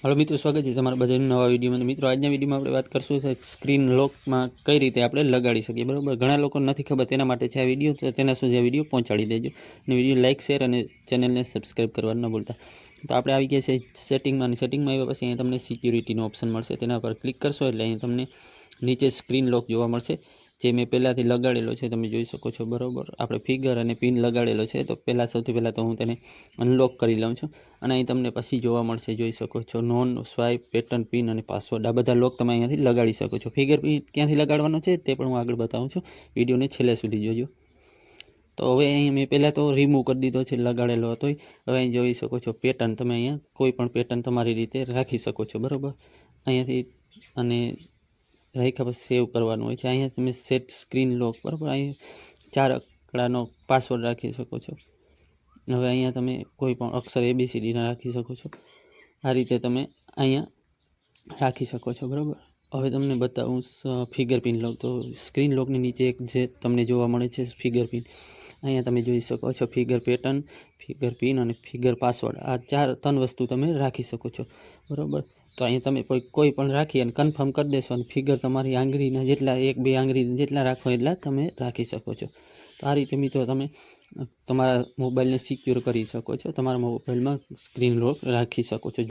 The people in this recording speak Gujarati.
हेलो मित्रों, स्वागत है તમારા બધાનું નવા વિડીયોમાં। મિત્રો, આજના વિડીયોમાં આપણે વાત કરશું કે સ્ક્રીન લોકમાં કઈ રીતે આપણે લગાડી શકીએ, બરાબર। ઘણા લોકો નથી ખબર, તેના માટે છે આ વિડીયો। તો તેના સુધી આ વિડીયો પહોંચાડી દેજો અને વિડીયો લાઇક, શેર અને ચેનલને સબસ્ક્રાઇબ કરવા ન ભૂલતા। તો આપણે આવી ગયા છે સેટિંગમાં, અને સેટિંગમાં આવ્યા પછી અહીંયા તમને સિક્યુરિટીનો ઓપ્શન મળશે, તેના પર ક્લિક કરશો એટલે અહીં તમને નીચે સ્ક્રીન લોક જોવા મળશે, જે મેં પહેલાંથી લગાડેલો છે, તમે જોઈ શકો છો, બરાબર। આપણે ફિગર અને પિન લગાડેલો છે, તો સૌથી પહેલાં તો હું તેને અનલોક કરી લઉં છું, અને અહીં તમને પછી જોવા મળશે, જોઈ શકો છો, નોન સ્વાઇપ, પેટર્ન, પિન અને પાસવર્ડ। આ બધા લોક તમે અહીંયાથી લગાડી શકો છો। ફિગર પિન ક્યાંથી લગાડવાનો છે તે પણ હું આગળ બતાવું છું, વિડીયોને છેલ્લે સુધી જોજો। તો હવે અહીં મેં પહેલાં તો રિમૂવ કરી દીધો છે, લગાડેલો હતો। હવે અહીં જોઈ શકો છો પેટર્ન, તમે અહીંયા કોઈ પણ પેટર્ન તમારી રીતે રાખી શકો છો, બરાબર। અહીંયાથી અને રાખ્યા પછી સેવ કરવાનું હોય છે। અહીંયા તમે સેટ સ્ક્રીન લોક, બરાબર, અહીં 4 આંકડાનો પાસવર્ડ રાખી શકો છો। હવે અહીંયા તમે કોઈ પણ અક્ષર ABCDના રાખી શકો છો। આ રીતે તમે અહીંયા રાખી શકો છો, બરાબર। હવે તમને બતાવું ફિગર પિન લોક। તો સ્ક્રીન લોકની નીચે એક જે તમને જોવા મળે છે ફિગર પિન, અહીંયા તમે જોઈ શકો છો ફિગર પેટર્ન, ફિગર પિન અને ફિગર પાસવર્ડ। આ 3 વસ્તુ તમે રાખી શકો છો, બરાબર। તો અહીંયા તમે કોઈ પણ રાખી અને કન્ફર્મ કરી દેશો, અને ફિગર તમારી આંગળીના જેટલા 1-2 આંગળી જેટલા રાખો એટલા તમે રાખી શકો છો। તો આ રીતે મિત્રો તમે તમારા મોબાઈલને સિક્યોર કરી શકો છો, તમારા મોબાઈલમાં સ્ક્રીન લોક રાખી શકો છો।